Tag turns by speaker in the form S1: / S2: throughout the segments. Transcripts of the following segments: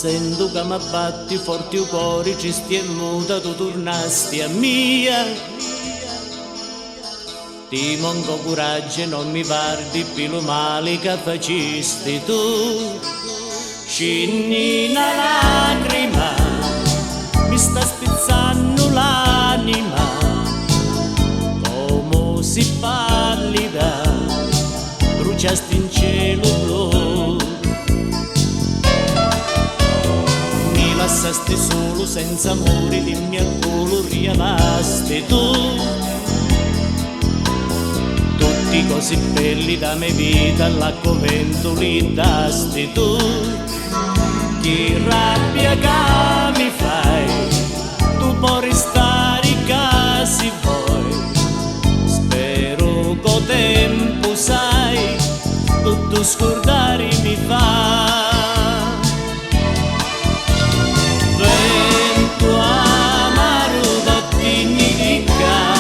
S1: sento che mi batti forti il cuore, tristi e muta, tu tornasti a mia. Ti manco coraggio, non mi parli più lo male che facisti tu. Scinni una lacrima, mi sta spizzando l'anima, come si pallida, bruciasti in cielo blu. Mi lasciasti solo senza amore, dimmi al culo riamasti tu. Tutti così belli da me vita, all'acqua vento li dasti tu. Che rabbia che mi fai, tu puoi restare che si vuoi. Spero che tempo sai, tutto scordare mi fa. Vento amaro da dignifica,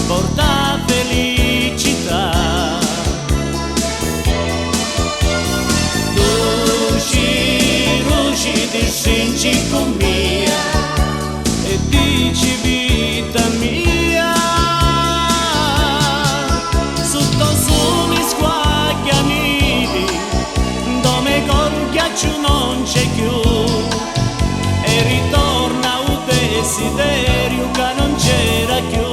S1: porta felicità. Ti stringi con mia e dici vita mia, sotto soli squagliamiti, dove col ghiaccio non c'è più, e ritorna un desiderio che non c'era più.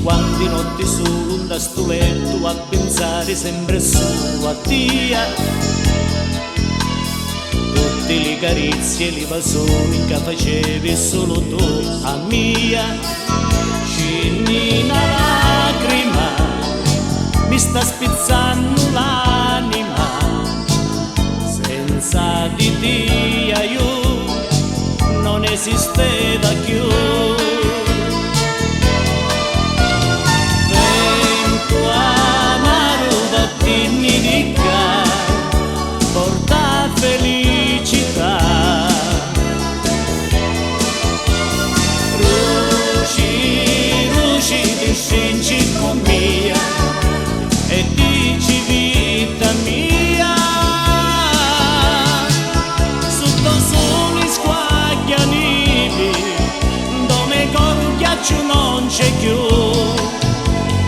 S1: Quanti notti solo da sto letto a pensare sempre solo a Dio. Tutte le carizie e le bacioni che facevi solo tu a mia. Scinni una lacrima, mi sta spizzando l'anima, senza di Dio io non esisteva più. Porta felicità, ruci ti stringi con mia e dici vita mia, sotto soli squaglianiti, dove col ghiaccio non c'è più,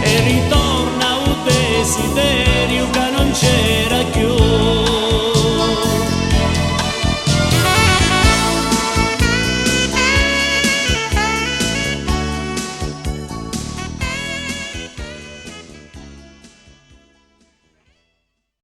S1: e ritorna un desiderio